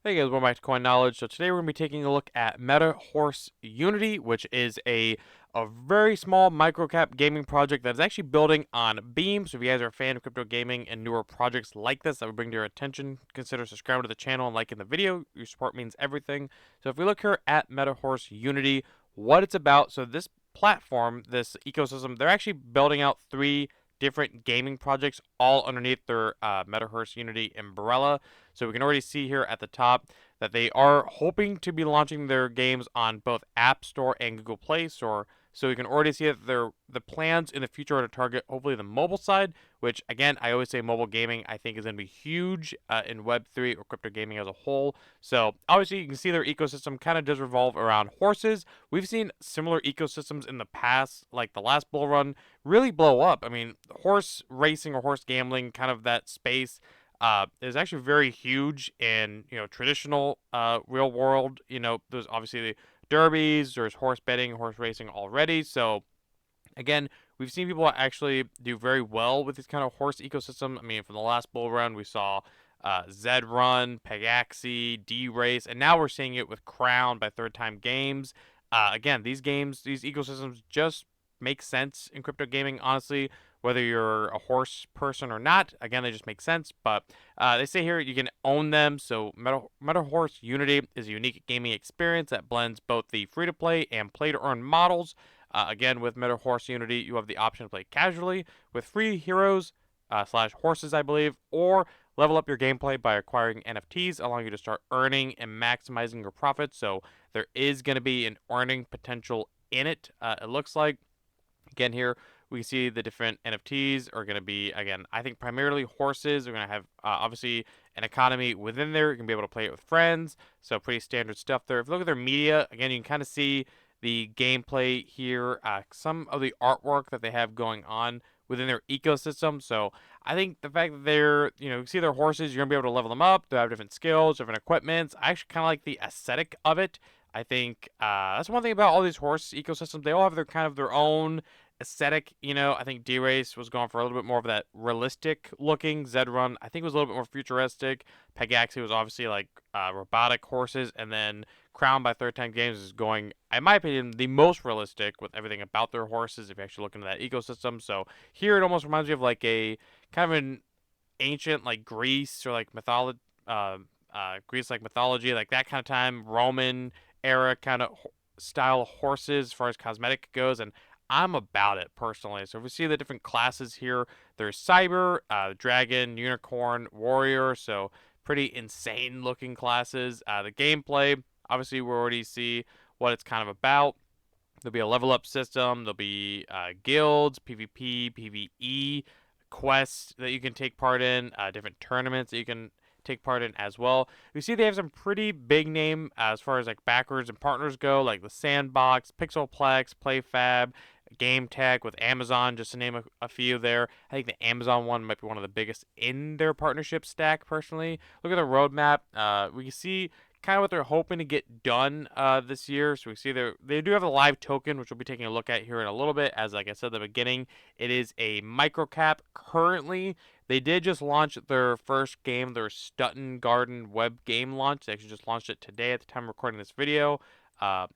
Hey guys, welcome back to Coin Knowledge. So today we're going to be taking a look at Metahorse Unity, which is a very small microcap gaming project that is actually building on Beam. So if you guys are a fan of crypto gaming and newer projects like this that would bring to your attention, consider subscribing to the channel and liking the video. Your support means everything. So if we look here at Metahorse Unity, what it's about, so this platform, this ecosystem, they're actually building out three different gaming projects all underneath their Metahorse Unity umbrella. So we can already see here at the top that they are hoping to be launching their games on both App Store and Google Play Store. So we can already see that the plans in the future are to target hopefully the mobile side, which again I always say mobile gaming I think is going to be huge in Web3 or crypto gaming as a whole. So obviously you can see their ecosystem kind of does revolve around horses. We've seen similar ecosystems in the past, like the last bull run, really blow up. I mean, horse racing or horse gambling, kind of that space is actually very huge in traditional real world. There's obviously the derbies, there's horse betting, horse racing already. So again, we've seen people actually do very well with this kind of horse ecosystem. I mean, from the last bull run, we saw Zed Run, Pegaxi, D Race, and now we're seeing it with Crown by Third Time Games. Again, these games, these ecosystems just make sense in crypto gaming, honestly. Whether you're a horse person or not, again, they just make sense. But they say here you can own them. So Metahorse Unity is a unique gaming experience that blends both the free-to-play and play-to-earn models. Again, with Metahorse Unity, you have the option to play casually with free heroes slash horses, I believe, or level up your gameplay by acquiring NFTs, allowing you to start earning and maximizing your profits. So there is going to be an earning potential in it. It looks like. Again, here we can see the different NFTs are going to be, again, I think primarily horses. We're going to have obviously an economy within there. You can be able to play it with friends. So pretty standard stuff there. If you look at their media, again, you can kind of see the gameplay here, some of the artwork that they have going on within their ecosystem. So I think the fact that they're, you see their horses, you're going to be able to level them up. They have different skills, different equipments. I actually kind of like the aesthetic of it. I think that's one thing about all these horse ecosystems. They all have their kind of their own aesthetic. I think D-Race was going for a little bit more of that realistic looking. Zed Run, I think, was a little bit more futuristic. Pegaxi was obviously like robotic horses. And then Crown by Third Time Games is going, in my opinion, the most realistic with everything about their horses if you actually look into that ecosystem. So here it almost reminds me of like a kind of an ancient like Greece or like Greece like mythology, like that kind of time, Roman era kind of style horses as far as cosmetic goes. And I'm about it personally. So if we see the different classes here, there's Cyber, Dragon, Unicorn, Warrior. So pretty insane looking classes. The gameplay, obviously, we already see what it's kind of about. There'll be a level up system. There'll be guilds, PvP, PvE, quests that you can take part in, different tournaments that you can take part in as well. You see they have some pretty big name as far as like backers and partners go, like the Sandbox, Pixelplex, PlayFab, Game Tech with Amazon, just to name a few there. I think the Amazon one might be one of the biggest in their partnership stack, personally. Look at the roadmap. We can see kind of what they're hoping to get done this year. So we see they do have a live token, which we'll be taking a look at here in a little bit. As like I said at the beginning, it is a microcap currently. They did just launch their first game, their Stutton Garden web game launch. They actually just launched it today at the time of recording this video.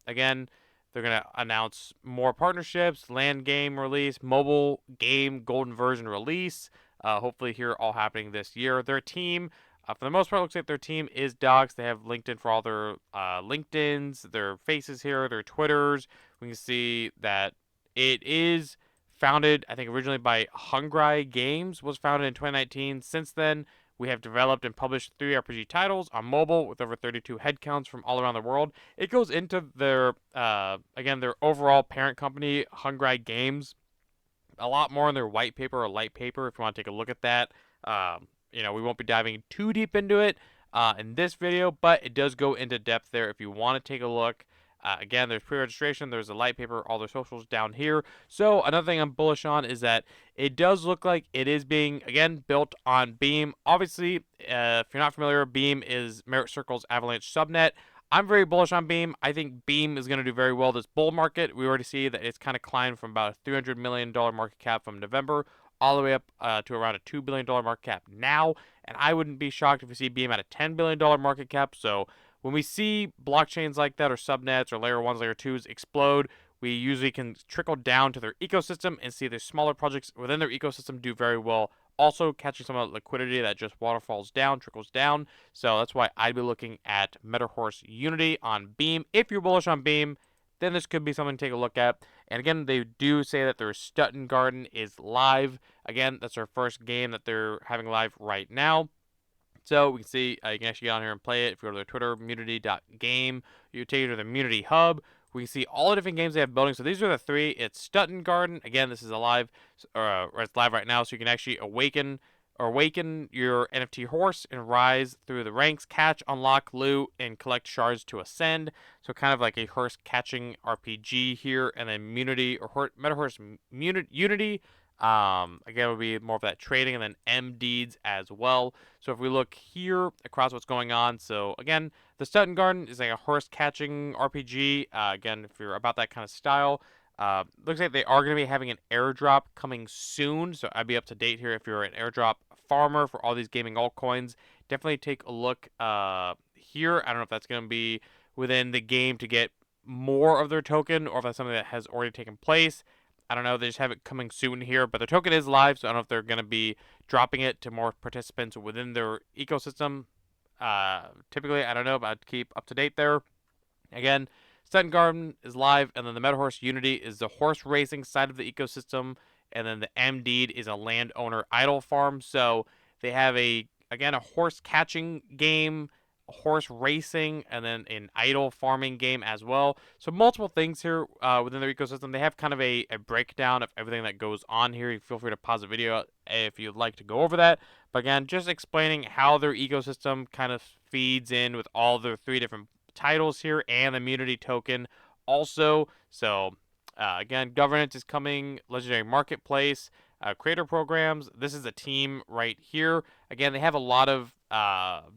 Again, they're going to announce more partnerships, land game release, mobile game golden version release. Hopefully here all happening this year. Their team, for the most part, looks like their team is docs. They have LinkedIn for all their LinkedIns, their faces here, their Twitters. We can see that it is founded, I think, originally by Hungry Games, was founded in 2019. Since then, we have developed and published 3 RPG titles on mobile with over 32 headcounts from all around the world. It goes into their, again, their overall parent company, Hungry Games, a lot more in their white paper or light paper if you want to take a look at that. We won't be diving too deep into it in this video, but it does go into depth there if you want to take a look. Again, there's pre-registration, there's a light paper, all their socials down here. So another thing I'm bullish on is that it does look like it is being, again, built on Beam. Obviously, if you're not familiar, Beam is Merit Circle's Avalanche subnet. I'm very bullish on Beam. I think Beam is going to do very well this bull market. We already see that it's kind of climbed from about a $300 million market cap from November all the way up to around a $2 billion market cap now. And I wouldn't be shocked if we see Beam at a $10 billion market cap. So when we see blockchains like that, or subnets, or layer 1s, layer 2s explode, we usually can trickle down to their ecosystem and see the smaller projects within their ecosystem do very well, also catching some of the liquidity that just waterfalls down, trickles down. So that's why I'd be looking at Metahorse Unity on Beam. If you're bullish on Beam, then this could be something to take a look at. And again, they do say that their Stutton Garden is live. Again, that's their first game that they're having live right now. So we can see, you can actually get on here and play it. If you go to their Twitter, munity.game, you take you to the Munity Hub. We can see all the different games they have building. So these are the three. It's Stutton Garden. Again, this is alive, or it's live right now. So you can actually awaken your NFT horse and rise through the ranks, catch, unlock, loot, and collect shards to ascend. So kind of like a horse catching RPG here. And then Metahorse Unity. Again, would be more of that trading, and then M deeds as well. So if we look here across what's going on, so again, the Stutton Garden is like a horse catching RPG. Again, if you're about that kind of style, looks like they are going to be having an airdrop coming soon. So I'd be up to date here if you're an airdrop farmer for all these gaming altcoins. Definitely take a look here. I don't know if that's going to be within the game to get more of their token, or if that's something that has already taken place. I don't know. They just have it coming soon here, but the token is live, so I don't know if they're going to be dropping it to more participants within their ecosystem. Typically, I don't know, but I'd keep up to date there. Again, Stutton Garden is live, and then the Metahorse Unity is the horse racing side of the ecosystem, and then the M Deed is a landowner idle farm. So they have a horse catching game, horse racing, and then an idle farming game as well. So multiple things here within their ecosystem. They have kind of a breakdown of everything that goes on here. You feel free to pause the video if you'd like to go over that. But again, just explaining how their ecosystem kind of feeds in with all their three different titles here and the immunity token also. So again, governance is coming, legendary marketplace, creator programs. This is a team right here. Again, they have a lot of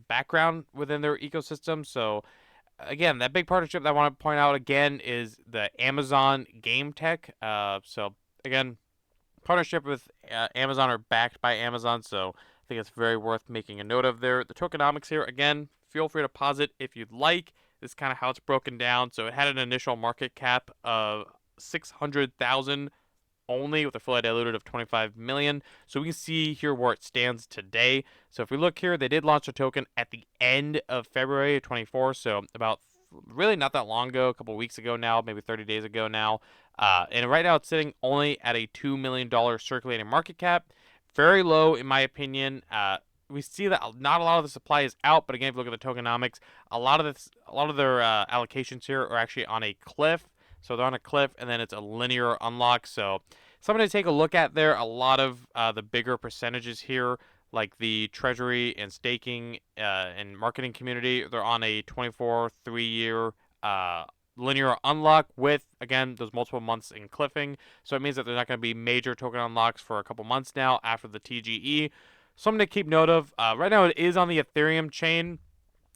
background within their ecosystem. So again, that big partnership that I want to point out again is the Amazon Game Tech. So again, partnership with Amazon, or backed by Amazon. So I think it's very worth making a note of there. The tokenomics here, again, feel free to pause it if you'd like. This is kind of how it's broken down. So it had an initial market cap of 600,000 only, with a fully diluted of 25 million. So we can see here where it stands today. So if we look here, they did launch a token at the end of February of 24. So about really not that long ago, a couple weeks ago now, maybe 30 days ago now. And right now it's sitting only at a $2 million circulating market cap. Very low, in my opinion. We see that not a lot of the supply is out, but again, if you look at the tokenomics, a lot of their allocations here are actually on a cliff. So they're on a cliff, and then it's a linear unlock. So something to take a look at there. A lot of the bigger percentages here, like the treasury and staking and marketing community, they're on a 24 3-year linear unlock with, again, those multiple months in cliffing. So it means that there's not going to be major token unlocks for a couple months now after the TGE. Something to keep note of. Right now it is on the Ethereum chain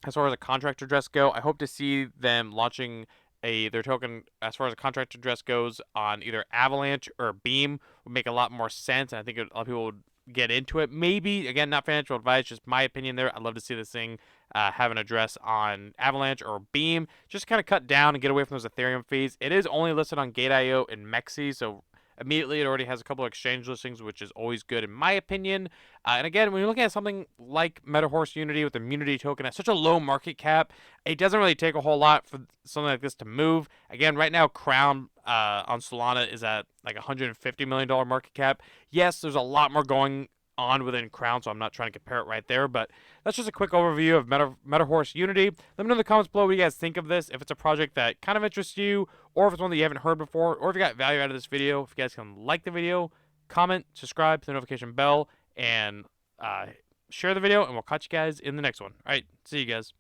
as far as a contract address go. I hope to see them launching their token as far as a contract address goes on either Avalanche or Beam. Would make a lot more sense, and I think a lot of people would get into it. Maybe, again, not financial advice, just my opinion there. I'd love to see this thing have an address on Avalanche or Beam. Just kind of cut down and get away from those Ethereum fees. It is only listed on Gate.io and Mexi, so immediately it already has a couple of exchange listings, which is always good in my opinion. And again, when you're looking at something like Metahorse Unity with the Immunity token at such a low market cap, it doesn't really take a whole lot for something like this to move. Again, right now, Crown on Solana is at like $150 million market cap. Yes, there's a lot more going on within Crown, so I'm not trying to compare it right there, but that's just a quick overview of Metahorse Unity. Let me know in the comments below what you guys think of this, if it's a project that kind of interests you, or if it's one that you haven't heard before, or if you got value out of this video. If you guys can like the video, comment, subscribe, hit the notification bell, and share the video, and we'll catch you guys in the next one. All right, see you guys.